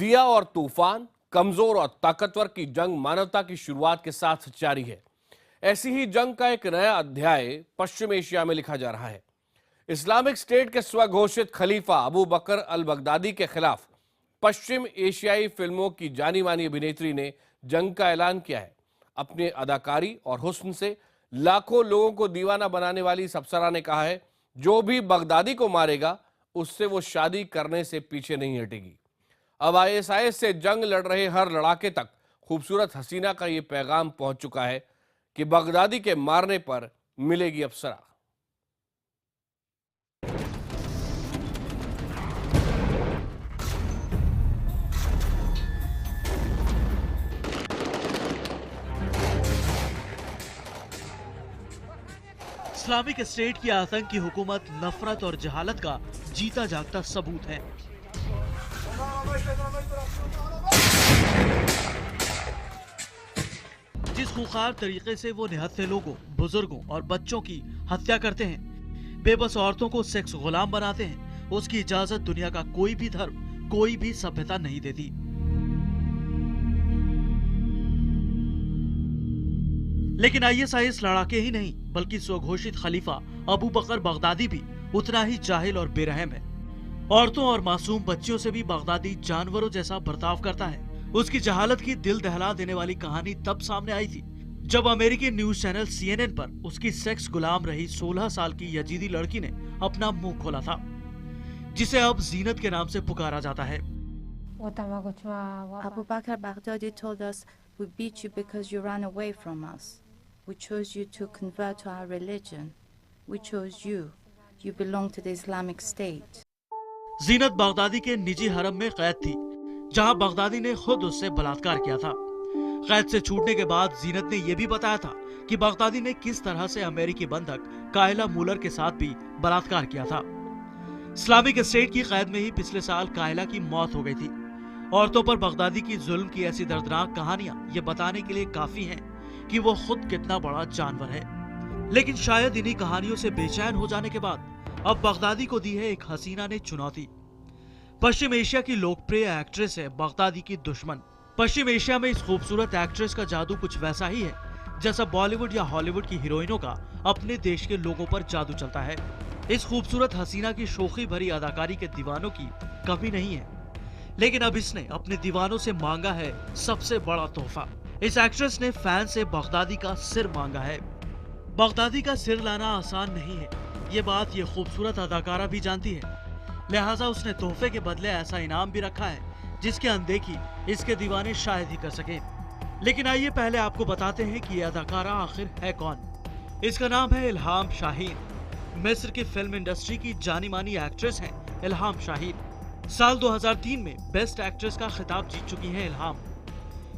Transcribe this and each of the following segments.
दरिया और तूफान, कमजोर और ताकतवर की जंग मानवता की शुरुआत के साथ जारी है। ऐसी ही जंग का एक नया अध्याय पश्चिम एशिया में लिखा जा रहा है। इस्लामिक स्टेट के स्वघोषित खलीफा अबू बकर अल बगदादी के खिलाफ पश्चिम एशियाई फिल्मों की जानी मानी अभिनेत्री ने जंग का ऐलान किया है। अपने अदाकारी और हुस्न से लाखों लोगों को दीवाना बनाने वाली इस अप्सरा ने कहा है, जो भी बगदादी को मारेगा उससे वो शादी करने से पीछे नहीं हटेगी। अब आईएसआईएस से जंग लड़ रहे हर लड़ाके तक खूबसूरत हसीना का ये पैगाम पहुंच चुका है कि बगदादी के मारने पर मिलेगी अप्सरा। इस्लामिक स्टेट की आतंकी हुकूमत नफरत और जहालत का जीता जागता सबूत है। जिस खूंखार तरीके से वो निहत्थे लोगों, बुजुर्गों और बच्चों की हत्या करते हैं, बेबस औरतों को सेक्स गुलाम बनाते हैं, उसकी इजाजत दुनिया का कोई भी धर्म, कोई भी सभ्यता नहीं देती। लेकिन आईएसआईएस लड़ाके ही नहीं, बल्कि स्वघोषित खलीफा अबू बकर बगदादी भी उतना ही जाहिल और बेरहम है। औरतों और मासूम बच्चियों से भी बगदादी जानवरों जैसा बर्ताव करता है। उसकी जहालत की दिल दहला देने वाली कहानी तब सामने आई थी जब अमेरिकी न्यूज चैनल CNN पर उसकी सेक्स गुलाम रही 16 साल की यजीदी लड़की ने अपना मुंह खोला था, जिसे अब जीनत के नाम से पुकारा जाता है। Abu Bakr Baghdadi told us, "We beat you because you ran away from us. We chose you to convert to our religion. We chose you. You belong to the Islamic State." Zeenat Baghdadi के निजी हरम में कैद थी, जहां Baghdadi ने खुद उससे बलात्कार किया था। कैद से छूटने के बाद जीनत ने यह भी बताया था कि बगदादी ने किस तरह से अमेरिकी बंधक कायला मूलर के साथ भी बलात्कार किया था। इस्लामिक स्टेट की कैद में ही पिछले साल कायला की मौत हो गई थी। औरतों पर बगदादी की जुल्म की ऐसी दर्दनाक कहानियां ये बताने के लिए काफी हैं कि वो खुद कितना बड़ा जानवर है। लेकिन शायद इन्हीं कहानियों से बेचैन हो जाने के बाद अब बगदादी को दी है एक हसीना ने चुनौती। पश्चिम एशिया की लोकप्रिय एक्ट्रेस है बगदादी की दुश्मन। पश्चिम एशिया में इस खूबसूरत एक्ट्रेस का जादू कुछ वैसा ही है जैसा बॉलीवुड या हॉलीवुड की हीरोइनों का अपने देश के लोगों पर जादू चलता है। इस खूबसूरत हसीना की शोखी भरी अदाकारी के दीवानों की कमी नहीं है, लेकिन अब इसने अपने दीवानों से मांगा है सबसे बड़ा तोहफा। इस एक्ट्रेस ने फैन से बगदादी का सिर मांगा है। बगदादी का सिर लाना आसान नहीं है, ये बात ये खूबसूरत अदाकारा भी जानती है। लिहाजा उसने तोहफे के बदले ऐसा इनाम भी रखा है जिसकी अनदेखी इसके दीवाने शायद ही कर सके। लेकिन आइए पहले आपको बताते हैं कि ये अदाकारा आखिर है कौन। इसका नाम है इल्हाम शाहीन। मिस्र की फिल्म इंडस्ट्री की जानी मानी एक्ट्रेस हैं इल्हाम शाहीन। साल 2003 में बेस्ट एक्ट्रेस का खिताब जीत चुकी हैं Ilham.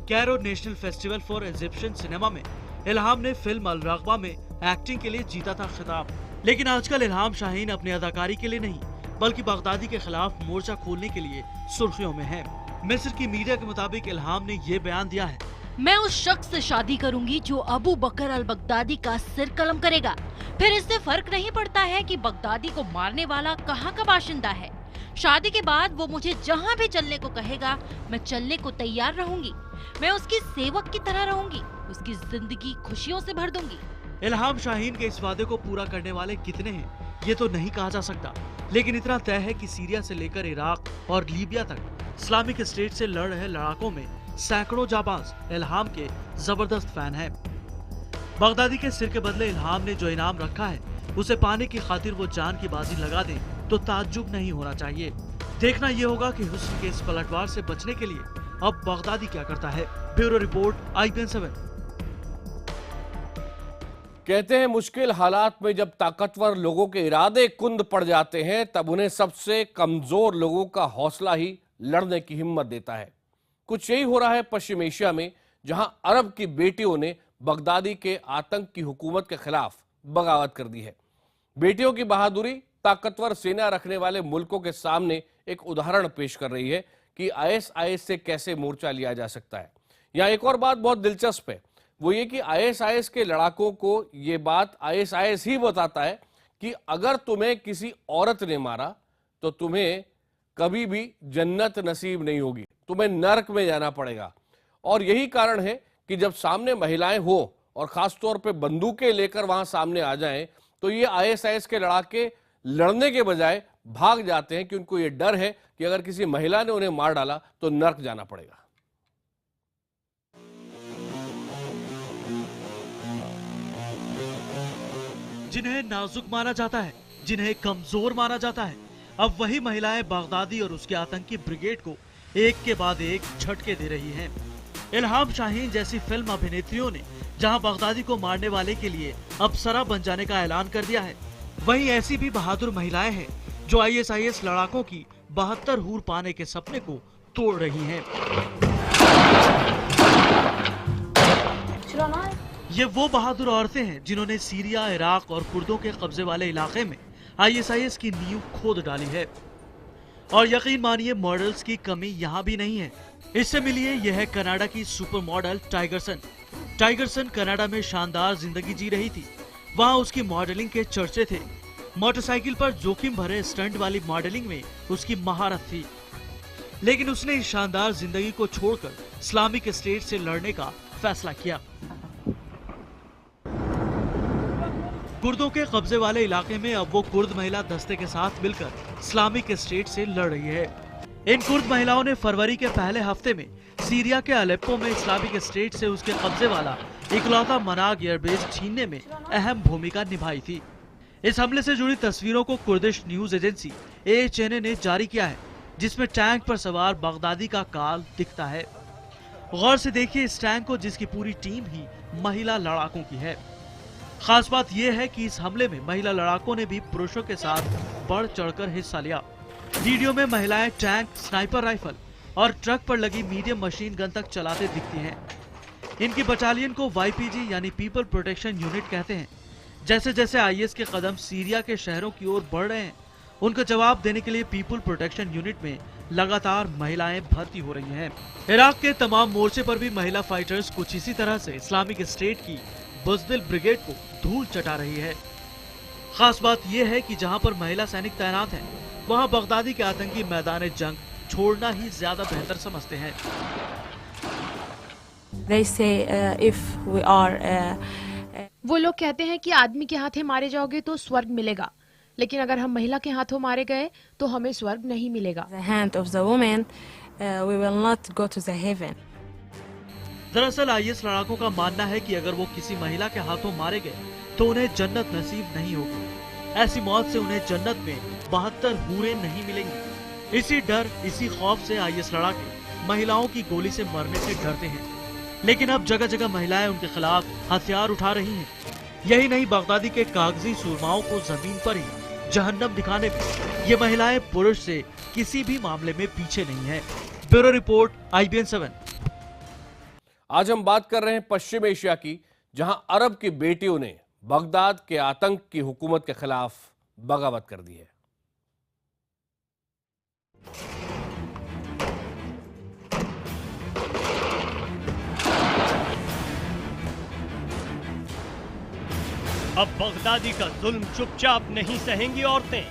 Cairo National Festival for Egyptian cinema में इल्हाम ने फिल्म अल रग़बा में एक्टिंग के लिए जीता था खिताब। लेकिन आजकल इल्हाम शाहीन अपनी अदाकारी के लिए नहीं, बल्कि बगदादी के खिलाफ मोर्चा खोलने के लिए सुर्खियों में है। मिस्र की मीडिया के मुताबिक इल्हाम ने ये बयान दिया है, मैं उस शख्स से शादी करूंगी जो अबू बकर अल बगदादी का सिर कलम करेगा। फिर इससे फर्क नहीं पड़ता है कि बगदादी को मारने वाला कहाँ का बाशिंदा है। शादी के बाद वो मुझे जहाँ भी चलने को कहेगा मैं चलने को तैयार रहूंगी। मैं उसकी सेवक की तरह रहूंगी, उसकी जिंदगी खुशियों से भर दूंगी। इल्हाम शाहीन के इस वादे को पूरा करने वाले कितने हैं ये तो नहीं कहा जा सकता, लेकिन इतना तय है कि सीरिया से लेकर इराक और लीबिया तक इस्लामिक स्टेट से लड़ रहे लड़ाकों में सैकड़ों जाबाज इल्हाम के जबरदस्त फैन हैं। बगदादी के सिर के बदले इल्हाम ने जो इनाम रखा है उसे पाने की खातिर वो जान की बाजी लगा दें तो ताज्जुब नहीं होना चाहिए। देखना ये होगा कि हुस्न के इस पलटवार से बचने के लिए अब बगदादी क्या करता है। Bureau report, IBN 7। कहते हैं मुश्किल हालात में जब ताकतवर लोगों के इरादे कुंद पड़ जाते हैं तब उन्हें सबसे कमजोर लोगों का हौसला ही लड़ने की हिम्मत देता है। कुछ यही हो रहा है पश्चिम एशिया में, जहां अरब की बेटियों ने बगदादी के आतंक की हुकूमत के खिलाफ बगावत कर दी है। बेटियों की बहादुरी ताकतवर सेना रखने वाले मुल्कों के सामने एक उदाहरण पेश कर रही है कि आईएसआईएस से कैसे मोर्चा लिया जा सकता है। यहाँ एक और बात बहुत दिलचस्प है, वो ये कि आईएसआईएस के लड़ाकों को ये बात आईएसआईएस ही बताता है कि अगर तुम्हें किसी औरत ने मारा तो तुम्हें कभी भी जन्नत नसीब नहीं होगी। तुम्हें नरक में जाना पड़ेगा। और यही कारण है कि जब सामने महिलाएं हो और खासतौर पे बंदूकें लेकर वहां सामने आ जाएं, तो ये आईएसआईएस के लड़ाके लड़ने के बजाय भाग जाते हैं कि उनको ये डर है कि अगर किसी महिला ने उन्हें मार डाला तो नरक जाना पड़ेगा। जिन्हें नाजुक माना जाता है, जिन्हें कमजोर माना जाता है, अब वही महिलाएं बगदादी और उसके आतंकी ब्रिगेड को एक के बाद एक झटके दे रही हैं। इल्हाम शाहीन जैसी फिल्म अभिनेत्रियों ने जहां बगदादी को मारने वाले के लिए अप्सरा बन जाने का ऐलान कर दिया है, वहीं ऐसी भी बहादुर महिलाएं हैं जो आईएसआईएस लड़ाकों की 72 हूर पाने के सपने को तोड़ रही हैं। ये वो बहादुर औरतें हैं जिन्होंने सीरिया, इराक और कुर्दों के कब्जे वाले इलाके में आईएसआईएस की नींव खोद डाली है। और यकीन मानिए, मॉडल्स की कमी यहाँ भी नहीं है। इससे मिलिए, यह है कनाडा की सुपर मॉडल टाइगरसन। टाइगरसन कनाडा में शानदार जिंदगी जी रही थी। वहाँ उसकी मॉडलिंग के चर्चे थे। मोटरसाइकिल पर जोखिम भरे स्टंट वाली मॉडलिंग में उसकी महारत थी। लेकिन उसने इस शानदार जिंदगी को छोड़कर इस्लामिक स्टेट से लड़ने का फैसला किया। कुर्दों के कब्जे वाले इलाके में अब वो कुर्द महिला दस्ते के साथ मिलकर इस्लामिक स्टेट से लड़ रही है। इन कुर्द महिलाओं ने फरवरी के पहले हफ्ते में सीरिया के अलेप्पो में इस्लामिक स्टेट से उसके कब्जे वाला इकलौता मनाग एयरबेस छीनने में अहम भूमिका निभाई थी। इस हमले से जुड़ी तस्वीरों को कुर्दिश न्यूज एजेंसी AHNA ने जारी किया है, जिसमें टैंक पर सवार बगदादी का काल दिखता है। गौर से देखिए इस टैंक को, जिसकी पूरी टीम ही महिला लड़ाकों की है। खास बात यह है कि इस हमले में महिला लड़ाकों ने भी पुरुषों के साथ बढ़ चढ़कर हिस्सा लिया। वीडियो में महिलाएं टैंक, स्नाइपर राइफल और ट्रक पर लगी मीडियम मशीन गन तक चलाते दिखती हैं। इनकी बटालियन को YPG यानी पीपल प्रोटेक्शन यूनिट कहते हैं। जैसे जैसे आईएस के कदम सीरिया के शहरों की ओर बढ़ रहे हैं, उनका जवाब देने के लिए पीपल प्रोटेक्शन यूनिट में लगातार महिलाएं भर्ती हो रही हैं। इराक के तमाम मोर्चे पर भी महिला फाइटर्स कुछ इसी तरह से इस्लामिक स्टेट की बुज़दिल ब्रिगेड को धूल चटा रही है। खास बात यह है कि जहां पर महिला सैनिक तैनात हैं, वहां बगदादी के आतंकी मैदान जंग छोड़ना ही ज्यादा बेहतर समझते हैं। वो लोग कहते हैं कि आदमी के हाथे मारे जाओगे तो स्वर्ग मिलेगा, लेकिन अगर हम महिला के हाथों मारे गए तो हमें स्वर्ग नहीं मिलेगा। दरअसल आईएस लड़ाकों का मानना है कि अगर वो किसी महिला के हाथों मारे गए तो उन्हें जन्नत नसीब नहीं होगी। ऐसी मौत से उन्हें जन्नत में 72 हूरें नहीं मिलेंगी। इसी डर, इसी खौफ से आईएस लड़ाके महिलाओं की गोली से मरने से डरते हैं। लेकिन अब जगह जगह महिलाएं उनके खिलाफ हथियार उठा रही हैं। यही नहीं, बगदादी के कागजी सुरमाओं को जमीन पर ही जहन्नम दिखाने में ये महिलाएं पुरुष से किसी भी मामले में पीछे नहीं है। Bureau report, IBN 7। आज हम बात कर रहे हैं पश्चिम एशिया की, जहां अरब की बेटियों ने बगदाद के आतंक की हुकूमत के खिलाफ बगावत कर दी है। अब बगदादी का जुल्म चुपचाप नहीं सहेंगी औरतें।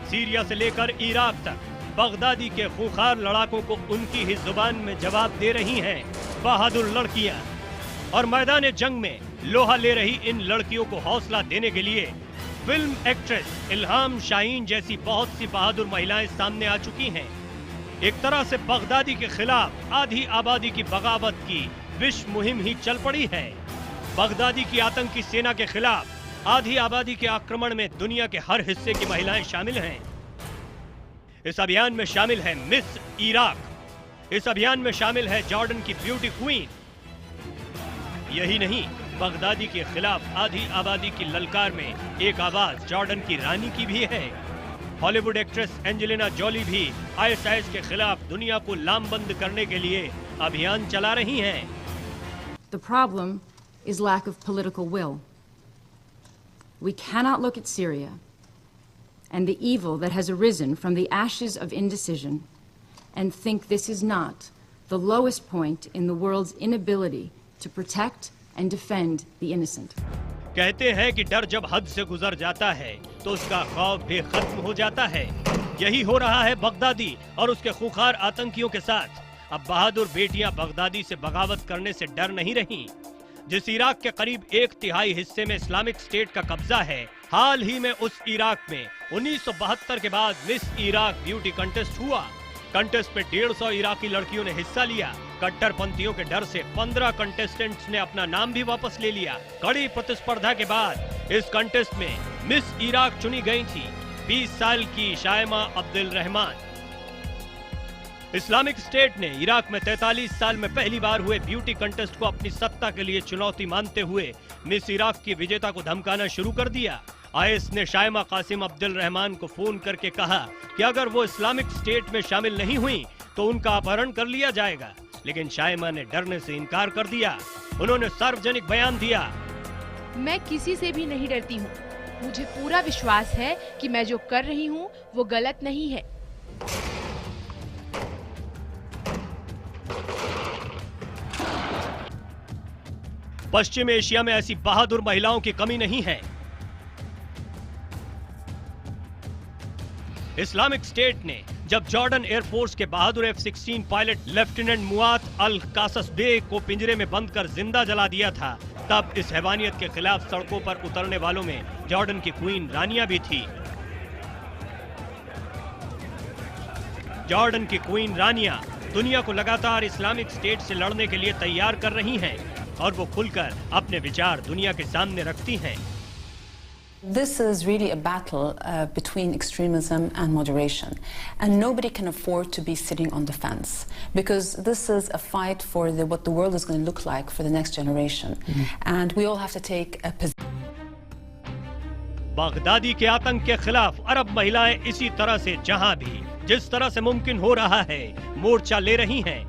सीरिया से लेकर इराक तक बगदादी के खूंखार लड़ाकों को उनकी ही जुबान में जवाब दे रही हैं बहादुर लड़कियां। और मैदान जंग में लोहा ले रही इन लड़कियों को हौसला देने के लिए फिल्म एक्ट्रेस इल्हाम शाहीन जैसी बहुत सी बहादुर महिलाएं सामने आ चुकी हैं। एक तरह से बगदादी के खिलाफ आधी आबादी की बगावत की विश्व मुहिम ही चल पड़ी है। बगदादी की आतंकी सेना के खिलाफ आधी आबादी के आक्रमण में दुनिया के हर हिस्से की महिलाएं शामिल हैं। इस अभियान में शामिल है मिस इराक, इस अभियान में शामिल है जॉर्डन की ब्यूटी क्वीन। यही नहीं, बगदादी के खिलाफ आधी आबादी की ललकार में एक आवाज जॉर्डन की रानी की भी है। हॉलीवुड एक्ट्रेस एंजेलिना जोली भी आईएसआईएस के खिलाफ दुनिया को लामबंद करने के लिए अभियान चला रही हैं। The problem is lack of political will. We cannot look at Syria and the evil that has arisen from the ashes of indecision and think this is not the lowest point in the world's inability to protect and defend the innocent. कहते हैं कि डर जब हद से गुजर जाता है तो उसका खौफ भी खत्म हो जाता है। यही हो रहा है बगदादी और उसके खूंखार आतंकियों के साथ। अब बहादुर बेटियां बगदादी से बगावत करने से डर नहीं रहीं। जिस इराक के करीब 1/3 हिस्से में इस्लामिक स्टेट का कब्जा है, हाल ही में उस इराक में 1972 के बाद मिस इराक ब्यूटी कंटेस्ट हुआ। कंटेस्ट में 150 इराकी लड़कियों ने हिस्सा लिया। कट्टरपंथियों के डर से 15 कंटेस्टेंट्स ने अपना नाम भी वापस ले लिया। कड़ी प्रतिस्पर्धा के बाद इस कंटेस्ट में मिस इराक चुनी गई थी 20 साल की शायमा अब्दुल रहमान। इस्लामिक स्टेट ने इराक में 43 साल में पहली बार हुए ब्यूटी कंटेस्ट को अपनी सत्ता के लिए चुनौती मानते हुए मिस इराक की विजेता को धमकाना शुरू कर दिया। आईएस ने शायमा कासिम अब्दुल रहमान को फोन करके कहा कि अगर वो इस्लामिक स्टेट में शामिल नहीं हुई तो उनका अपहरण कर लिया जाएगा, लेकिन शायमा ने डरने से इनकार कर दिया। उन्होंने सार्वजनिक बयान दिया, मैं किसी से भी नहीं डरती हूँ। मुझे पूरा विश्वास है कि मैं जो कर रही हूँ वो गलत नहीं है। पश्चिम एशिया में ऐसी बहादुर महिलाओं की कमी नहीं है। इस्लामिक स्टेट ने जब जॉर्डन एयरफोर्स के बहादुर F-16 पायलट लेफ्टिनेंट मुआत अल कासस बे को पिंजरे में बंद कर जिंदा जला दिया था, तब इस हैवानियत के खिलाफ सड़कों पर उतरने वालों में जॉर्डन की क्वीन रानिया भी थी। जॉर्डन की क्वीन रानिया दुनिया को लगातार इस्लामिक स्टेट से लड़ने के लिए तैयार कर रही हैं और वो खुलकर अपने विचार दुनिया के सामने रखती हैं। This is really a battle between extremism and moderation, and nobody can afford to be sitting on the fence, because this is a fight for what the world is going to look like for the next generation, and we all have to take a position. Baghdadi के आतंक के खिलाफ अरब महिलाएं इसी तरह से जहां भी जिस तरह से मुमकिन हो रहा है मोर्चा ले रही हैं।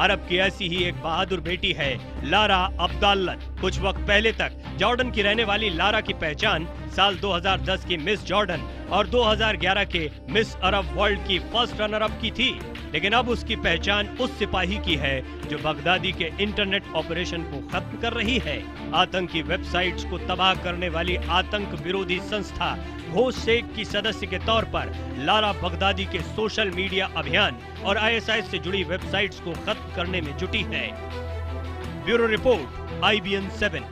अरब की ऐसी ही एक बहादुर बेटी है लारा अब्दाल्लत। कुछ वक्त पहले तक जॉर्डन की रहने वाली लारा की पहचान साल 2010 की मिस जॉर्डन और 2011 के मिस अरब वर्ल्ड की फर्स्ट रनर अप की थी, लेकिन अब उसकी पहचान उस सिपाही की है जो बगदादी के इंटरनेट ऑपरेशन को खत्म कर रही है। आतंकी वेबसाइट्स को तबाह करने वाली आतंक विरोधी संस्था घोष शेख की सदस्य के तौर पर लारा बगदादी के सोशल मीडिया अभियान और ISI से जुड़ी वेबसाइट्स को खत्म करने में जुटी है। Bureau report IBN 7।